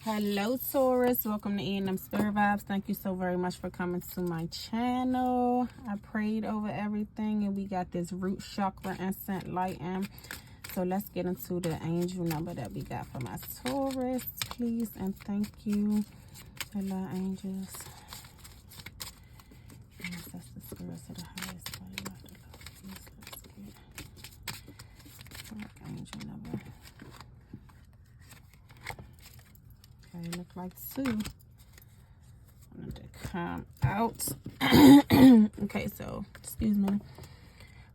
Hello Taurus, welcome to E&M Spirit Vibes. Thank you so very much for coming to my channel. I prayed over everything and we got this root chakra incense lighting. So let's get into the angel number that we got for my Taurus, please and thank you. Hello angels. Yes, that's the spirits of the highest body of the love. Please let's get angel number. Okay, look like two. Want to come out. Okay, so excuse me.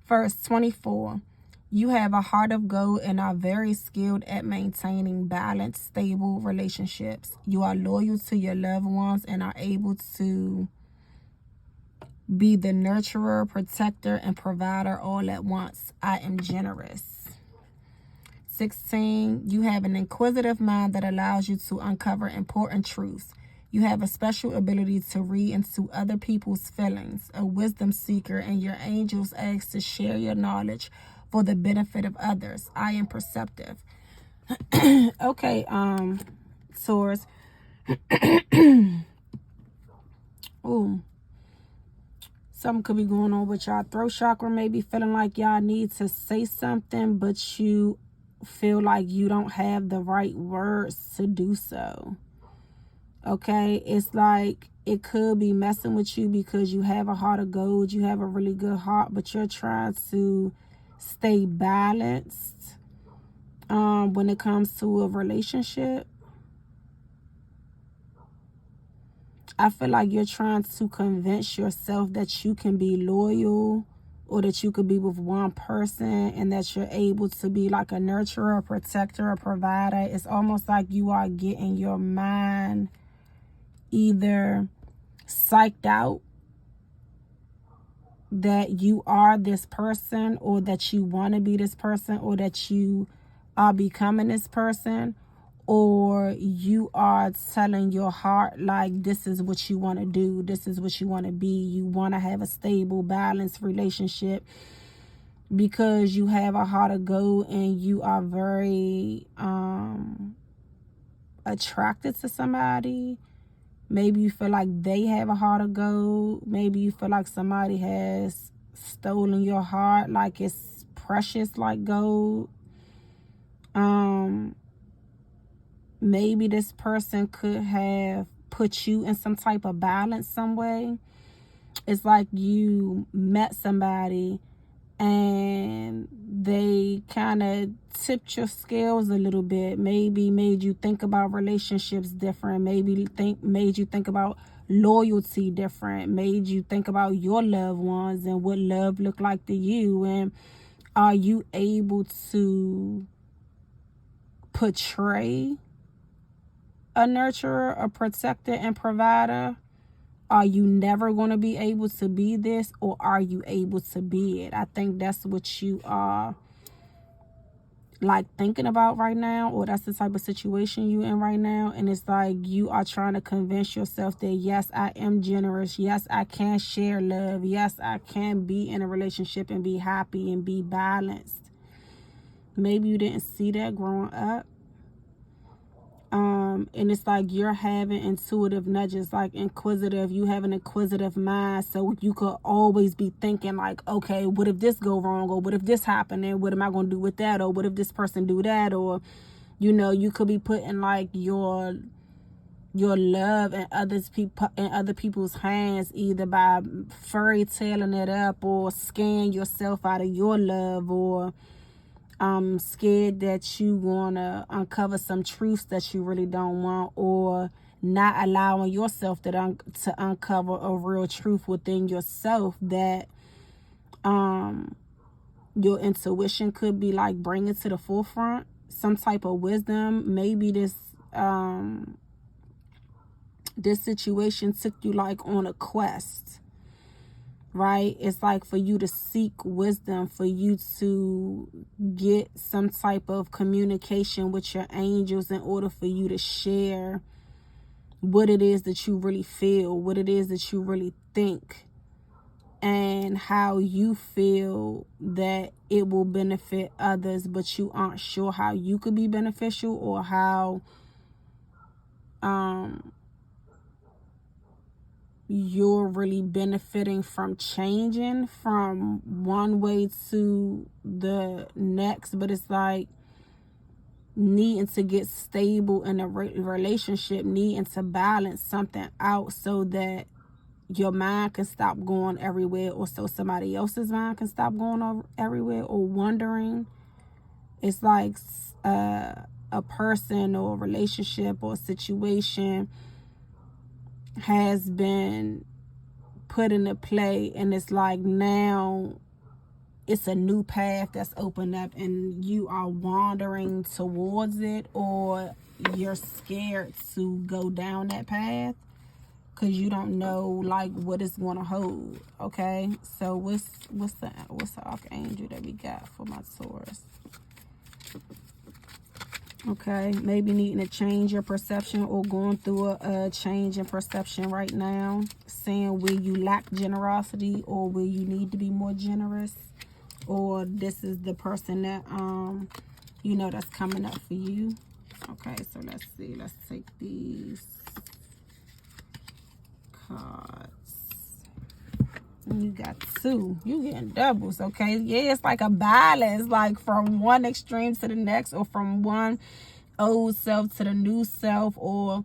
First, 24. You have a heart of gold and are very skilled at maintaining balanced, stable relationships. You are loyal to your loved ones and are able to be the nurturer, protector, and provider all at once. I am generous. 16. You have an inquisitive mind that allows you to uncover important truths. You have a special ability to read into other people's feelings, a wisdom seeker, and your angels ask to share your knowledge for the benefit of others. I am perceptive. Okay, Taurus. Ooh. Something could be going on with y'all throat chakra, maybe feeling like y'all need to say something, but you feel like you don't have the right words to do so. Okay, it's like it could be messing with you because you have a heart of gold, you have a really good heart, but you're trying to stay balanced when it comes to a relationship. I feel like you're trying to convince yourself that you can be loyal or that you could be with one person and that you're able to be like a nurturer, a protector, a provider. It's almost like you are getting your mind either psyched out that you are this person or that you want to be this person or that you are becoming this person, or you are telling your heart like this is what you want to do, this is what you want to be. You want to have a stable, balanced relationship because you have a heart of gold and you are very attracted to somebody. Maybe you feel like they have a heart of gold. Maybe you feel like somebody has stolen your heart like it's precious like gold. Maybe this person could have put you in some type of balance some way. It's like you met somebody and they kind of tipped your scales a little bit. Maybe made you think about relationships different. Made you think about loyalty different. Made you think about your loved ones and what love looked like to you. And are you able to portray a nurturer, a protector, and provider? Are you never going to be able to be this, or are you able to be it? I think that's what you are like thinking about right now, or that's the type of situation you in right now. And it's like you are trying to convince yourself that yes, I am generous. Yes, I can share love. Yes, I can be in a relationship and be happy and be balanced. Maybe you didn't see that growing up. And it's like you're having intuitive nudges, like inquisitive. You have an inquisitive mind, so you could always be thinking like, okay, what if this go wrong, or what if this happened, and what am I going to do with that, or what if this person do that, or you could be putting like your love in other people's hands, either by fairy tailing it up or scaring yourself out of your love, or scared that you wanna uncover some truths that you really don't want, or not allowing yourself to uncover a real truth within yourself that your intuition could be like bringing to the forefront. Some type of wisdom. Maybe this situation took you like on a quest, right? It's like for you to seek wisdom, for you to get some type of communication with your angels in order for you to share what it is that you really feel, what it is that you really think, and how you feel that it will benefit others, but you aren't sure how you could be beneficial or how you're really benefiting from changing from one way to the next, but it's like needing to get stable in a relationship, needing to balance something out so that your mind can stop going everywhere, or so somebody else's mind can stop going everywhere or wondering. It's like a person or a relationship or a situation has been put into play, and it's like now it's a new path that's opened up and you are wandering towards it, or you're scared to go down that path because you don't know like what it's going to hold. Okay, so what's the archangel that we got for my Taurus? Okay, maybe needing to change your perception or going through a change in perception right now, saying where you lack generosity or where you need to be more generous, or this is the person that that's coming up for you. Okay, so let's see. Let's take these cards. You got two. You getting doubles, okay? Yeah, it's like a balance, like from one extreme to the next, or from one old self to the new self, or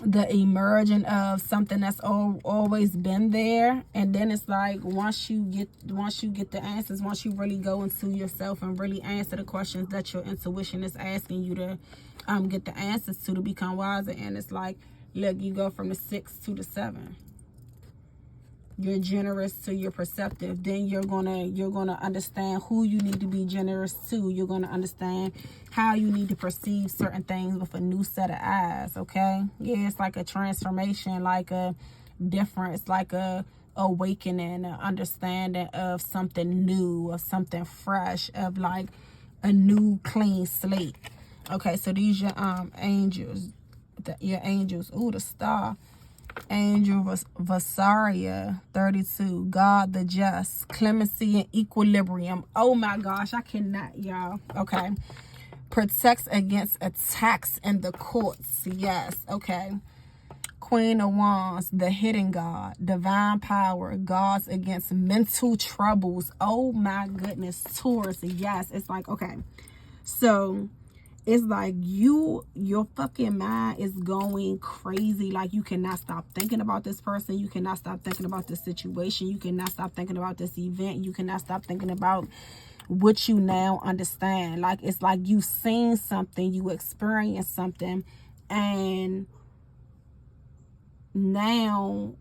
the emerging of something that's always been there. And then it's like once you get the answers, once you really go into yourself and really answer the questions that your intuition is asking you to get the answers to become wiser. And it's like, look, you go from the 6 to the 7. You're generous to your perceptive. Then you're gonna understand who you need to be generous to. You're gonna understand how you need to perceive certain things with a new set of eyes. Okay, yeah, it's like a transformation, like a difference, like a awakening, an understanding of something new, of something fresh, of like a new clean slate. Okay, so these your angels, your angels. Ooh, the star. Angel Vasaria 32, God the just, clemency and equilibrium. Oh my gosh, I cannot, y'all. Okay, protects against attacks in the courts. Yes. Okay, Queen of Wands, the hidden God, divine power, guards against mental troubles. Oh my goodness, Taurus. Yes, it's like, okay, so it's like your fucking mind is going crazy. Like you cannot stop thinking about this person. You cannot stop thinking about this situation. You cannot stop thinking about this event. You cannot stop thinking about what you now understand. Like it's like you seen something, you experienced something, and now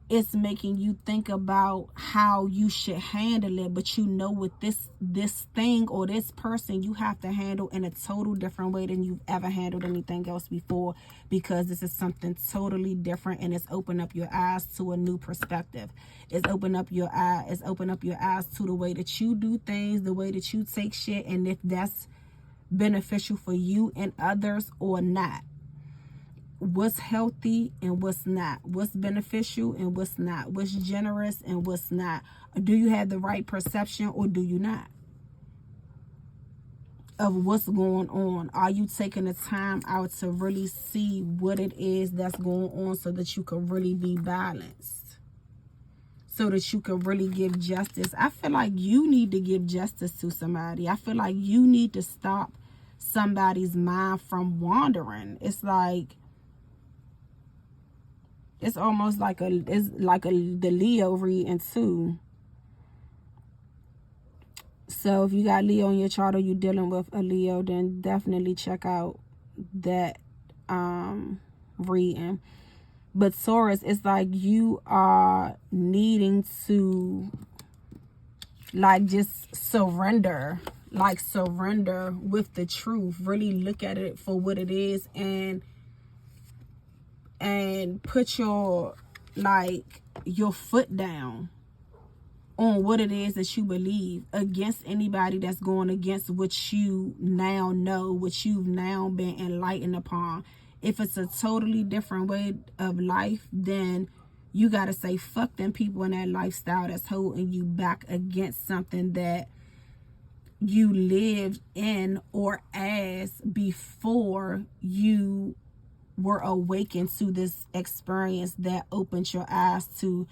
it's making you think about how you should handle it, but you know with this thing or this person you have to handle in a total different way than you've ever handled anything else before, because this is something totally different, and it's opened up your eyes to a new perspective. It's opened up your eyes to the way that you do things, the way that you take shit, and if that's beneficial for you and others or not. What's healthy and what's not, what's beneficial and what's not, what's generous and what's not. Do you have the right perception or do you not of what's going on? Are you taking the time out to really see what it is that's going on so that you can really be balanced, so that you can really give justice? I feel like you need to give justice to somebody. I feel like you need to stop somebody's mind from wandering. It's like, it's almost like the Leo reading too. So if you got Leo in your chart or you're dealing with a Leo, then definitely check out that reading. But Taurus, it's like you are needing to like just surrender with the truth. Really look at it for what it is, and put your foot down on what it is that you believe, against anybody that's going against what you now know, what you've now been enlightened upon. If it's a totally different way of life, then you got to say fuck them people in that lifestyle that's holding you back against something that you lived in or as before you were awakened to this experience that opened your eyes to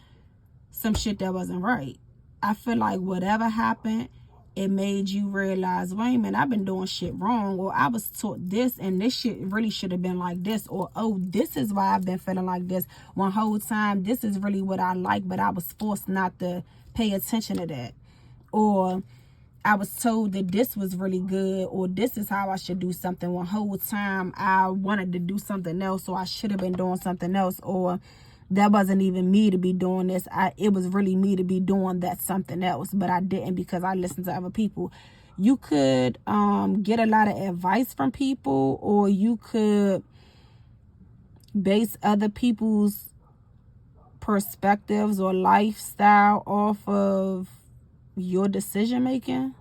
some shit that wasn't right. I feel like whatever happened, it made you realize, wait a minute, I've been doing shit wrong, or I was taught this and this shit really should have been like this, or oh, this is why I've been feeling like this one whole time. This is really what I like, but I was forced not to pay attention to that. Or I was told that this was really good, or this is how I should do something. One whole time I wanted to do something else, or I should have been doing something else, or that wasn't even me to be doing this. It was really me to be doing that something else, but I didn't because I listened to other people. You could get a lot of advice from people, or you could base other people's perspectives or lifestyle off of your decision making.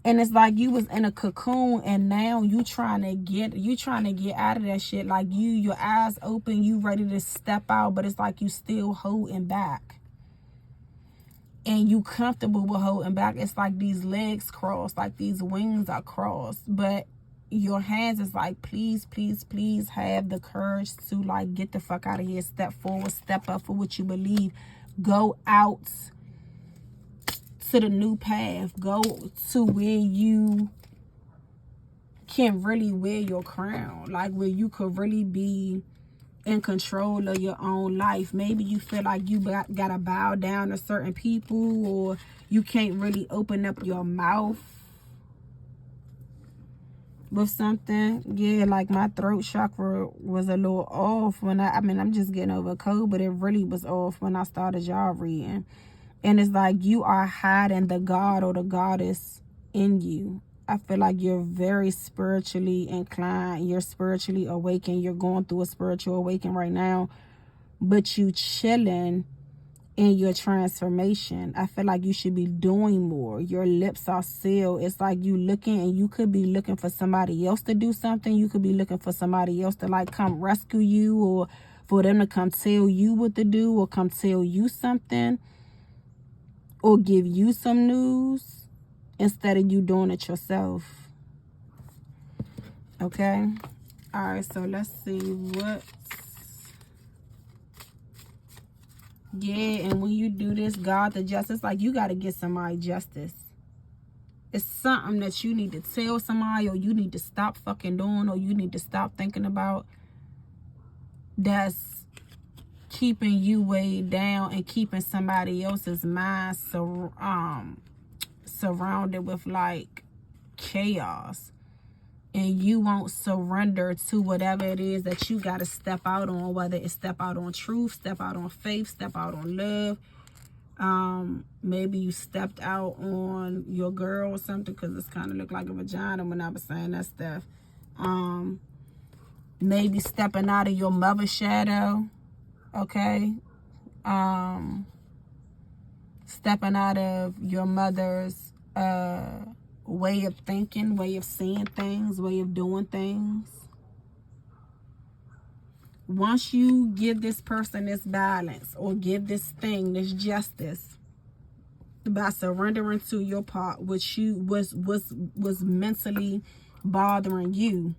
And it's like you was in a cocoon and now you trying to get out of that shit. Like your eyes open, you ready to step out, but it's like you still holding back. And you comfortable with holding back. It's like these legs crossed, like these wings are crossed. But your hands is like, please, please, please have the courage to like get the fuck out of here. Step forward, step up for what you believe. Go out to the new path. Go to where you can really wear your crown, like where you could really be in control of your own life. Maybe you feel like you gotta bow down to certain people, or you can't really open up your mouth with something. Yeah, like my throat chakra was a little off when I'm just getting over a cold, but it really was off when I started y'all reading. And it's like you are hiding the God or the goddess in you. I feel like you're very spiritually inclined. You're spiritually awakened. You're going through a spiritual awakening right now. But you chilling in your transformation. I feel like you should be doing more. Your lips are sealed. It's like you looking, and you could be looking for somebody else to do something. You could be looking for somebody else to like come rescue you, or for them to come tell you what to do, or come tell you something, or give you some news instead of you doing it yourself. Okay? Alright, so let's see what. Yeah, and when you do this, God the justice, like you got to get somebody justice. It's something that you need to tell somebody, or you need to stop fucking doing, or you need to stop thinking about, that's keeping you weighed down and keeping somebody else's mind surrounded with like chaos, and you won't surrender to whatever it is that you got to step out on, whether it's step out on truth, step out on faith, step out on love. Maybe you stepped out on your girl or something, because it's kind of looked like a vagina when I was saying that stuff. Maybe stepping out of your mother's shadow. Okay. Stepping out of your mother's way of thinking, way of seeing things, way of doing things. Once you give this person this balance, or give this thing this justice, by surrendering to your part, which you was mentally bothering you,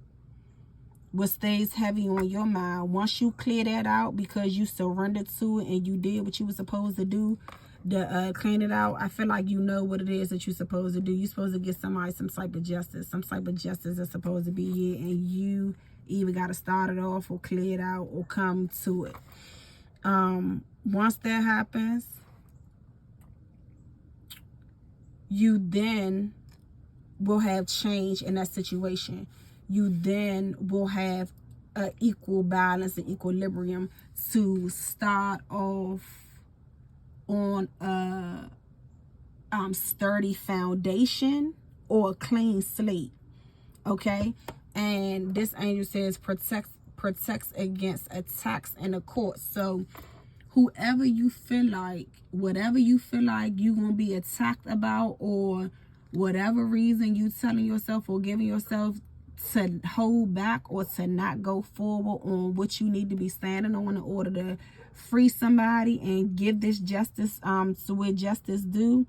what stays heavy on your mind, once you clear that out because you surrendered to it and you did what you were supposed to do to clean it out, I feel like you know what it is that you're supposed to do. You're supposed to get somebody some type of justice. Some type of justice is supposed to be here, and you either got to start it off or clear it out or come to it. Once that happens, you then will have change in that situation. You then will have an equal balance and equilibrium to start off on a sturdy foundation or a clean slate. Okay? And this angel says protects against attacks in the court. So whoever you feel like, whatever you feel like you're going to be attacked about, or whatever reason you telling yourself or giving yourself to hold back or to not go forward on what you need to be standing on in order to free somebody and give this justice to where justice due,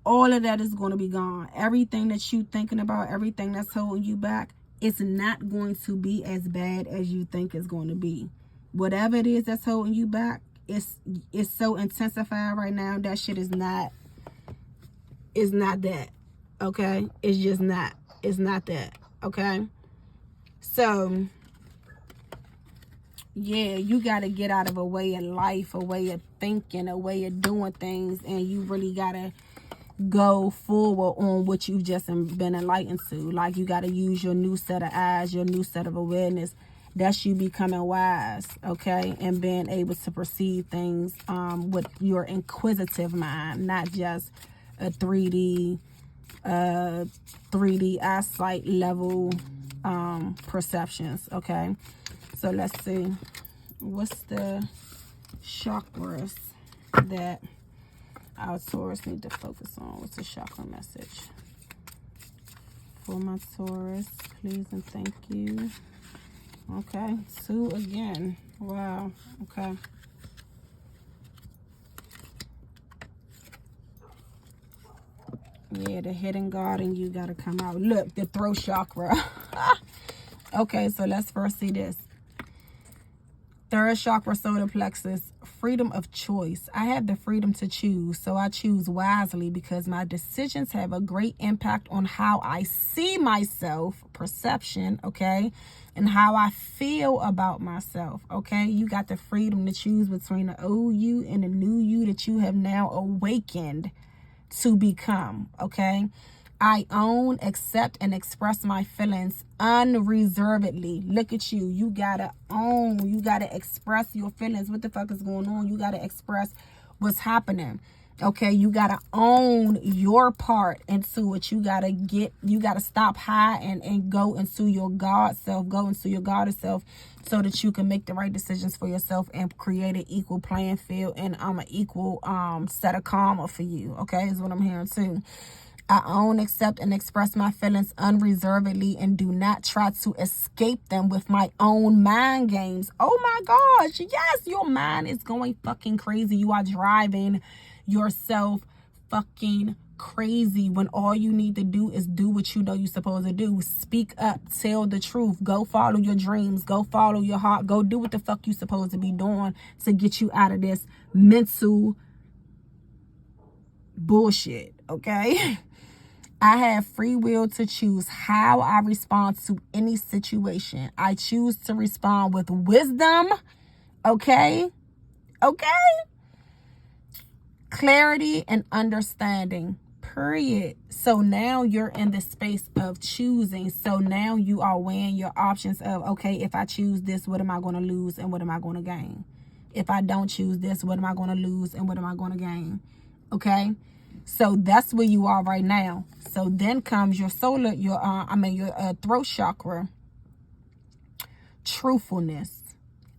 all of that is going to be gone. Everything that you thinking about, everything that's holding you back, it's not going to be as bad as you think it's going to be. Whatever it is that's holding you back, it's so intensified right now. That shit is not that. Okay? It's just not. It's not that. Okay? So, yeah, you got to get out of a way of life, a way of thinking, a way of doing things, and you really got to go forward on what you've just been enlightened to. Like, you got to use your new set of eyes, your new set of awareness. That's you becoming wise, okay, and being able to perceive things with your inquisitive mind, not just a 3D eyesight level perceptions. Okay, so let's see, what's the chakras that our Taurus need to focus on? What's the chakra message for my Taurus, please and thank you? Okay, 2 again. Wow. Okay. Yeah, the hidden God in you got to come out. Look, the throat chakra. Okay, so let's first see this. 3rd chakra, solar plexus, freedom of choice. I have the freedom to choose, so I choose wisely because my decisions have a great impact on how I see myself, perception, okay, and how I feel about myself, okay? You got the freedom to choose between the old you and the new you that you have now awakened to become, okay? I own, accept, and express my feelings unreservedly. Look at you. You gotta own. You gotta express your feelings. What the fuck is going on? You gotta express what's happening. Okay, you gotta own your part into it. You gotta stop high and go into your God self, go into your goddess self, so that you can make the right decisions for yourself and create an equal playing field and an equal set of karma for you. Okay, is what I'm hearing too. I own, accept, and express my feelings unreservedly and do not try to escape them with my own mind games. Oh my gosh, yes, your mind is going fucking crazy. You are driving yourself fucking crazy when all you need to do is do what you know you're supposed to do. Speak up, tell the truth, go follow your dreams, go follow your heart, go do what the fuck you supposed to be doing to get you out of this mental bullshit, okay? I have free will to choose how I respond to any situation. I choose to respond with wisdom, okay? Okay? Clarity and understanding, period. So now you're in the space of choosing. So now you are weighing your options of, okay, if I choose this, what am I going to lose and what am I going to gain? If I don't choose this, what am I going to lose and what am I going to gain? Okay? So that's where you are right now. So then comes your solar, your throat chakra. Truthfulness.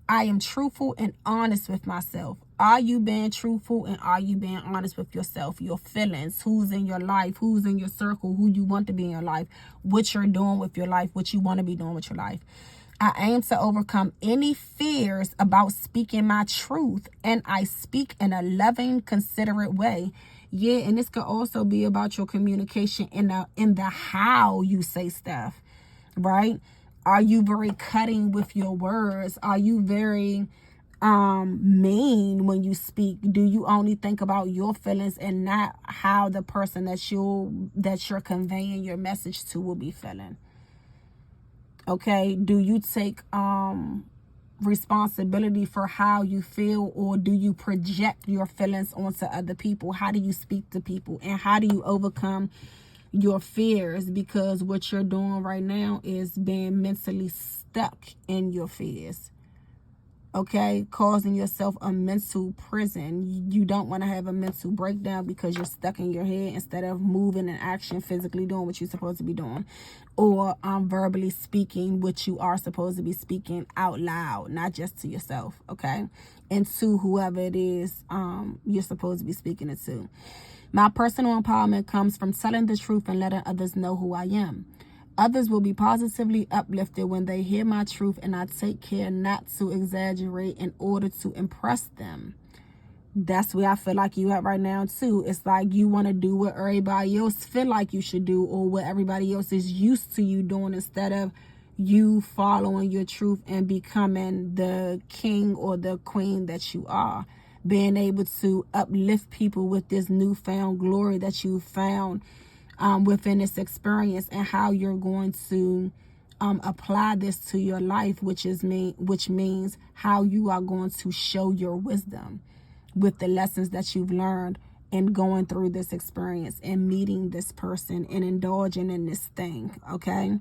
I am truthful and honest with myself. Are you being truthful and are you being honest with yourself? Your feelings, who's in your life, who's in your circle, who you want to be in your life, what you're doing with your life, what you want to be doing with your life. I aim to overcome any fears about speaking my truth, and I speak in a loving, considerate way. Yeah, and this could also be about your communication in the how you say stuff, right? Are you very cutting with your words? Are you very mean when you speak? Do you only think about your feelings and not how the person that you're conveying your message to will be feeling? Okay, do you take responsibility for how you feel, or do you project your feelings onto other people? How do you speak to people, and how do you overcome your fears? Because what you're doing right now is being mentally stuck in your fears. Okay, causing yourself a mental prison. You don't want to have a mental breakdown because you're stuck in your head instead of moving and action, physically doing what you're supposed to be doing, or verbally speaking what you are supposed to be speaking out loud, not just to yourself, okay, and to whoever it is you're supposed to be speaking it to. My personal empowerment comes from telling the truth and letting others know who I am. Others will be positively uplifted when they hear my truth, and I take care not to exaggerate in order to impress them. That's where I feel like you at right now too. It's like you want to do what everybody else feel like you should do, or what everybody else is used to you doing, instead of you following your truth and becoming the king or the queen that you are. Being able to uplift people with this newfound glory that you found within this experience, and how you're going to apply this to your life, which means how you are going to show your wisdom with the lessons that you've learned and going through this experience and meeting this person and indulging in this thing. Okay.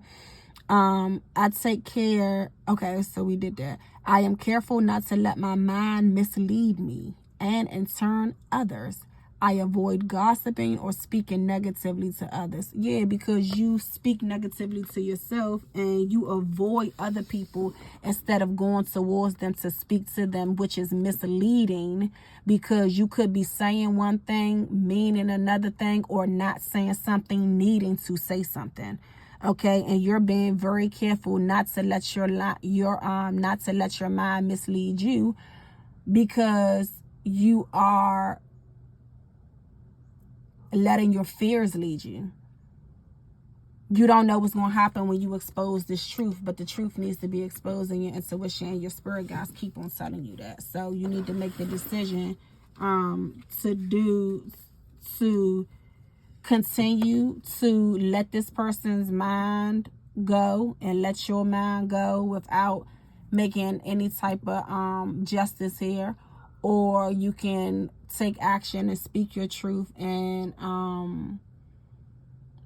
I take care. Okay, so we did that. I am careful not to let my mind mislead me, and in turn others. I avoid gossiping or speaking negatively to others. Yeah, because you speak negatively to yourself and you avoid other people instead of going towards them to speak to them, which is misleading, because you could be saying one thing, meaning another thing, or not saying something, needing to say something. Okay, and you're being very careful not to let your mind mislead you, because you are letting your fears lead you. You don't know what's going to happen when you expose this truth, but the truth needs to be exposed, and your intuition and your spirit guides keep on telling you that. So you need to make the decision to continue to let this person's mind go and let your mind go without making any type of justice here, or you can take action and speak your truth and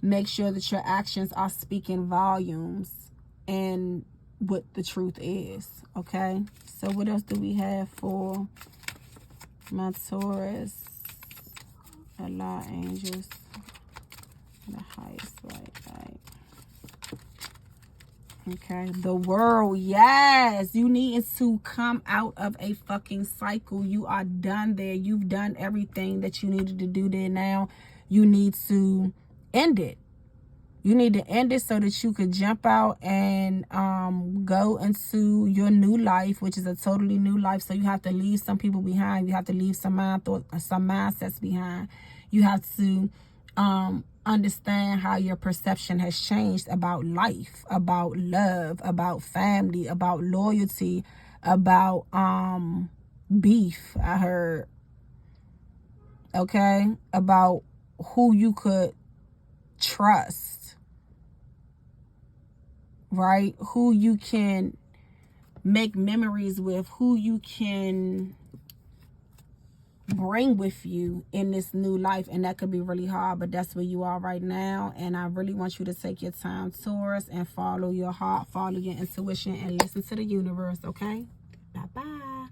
make sure that your actions are speaking volumes and what the truth is. Okay, so what else do we have for my Taurus? A lot of angels, the highest, right. Okay, the world. Yes, you need to come out of a fucking cycle. You are done there. You've done everything that you needed to do there. Now you need to end it. You need to end it so that you could jump out and go into your new life, which is a totally new life. So you have to leave some people behind. You have to leave some mindsets behind. You have to understand how your perception has changed about life, about love, about family, about loyalty, about beef, I heard. Okay, about who you could trust, right? Who you can make memories with, who you can bring with you in this new life. And that could be really hard, but that's where you are right now. And I really want you to take your time, Taurus, and follow your heart, follow your intuition, and listen to the universe. Okay, bye bye.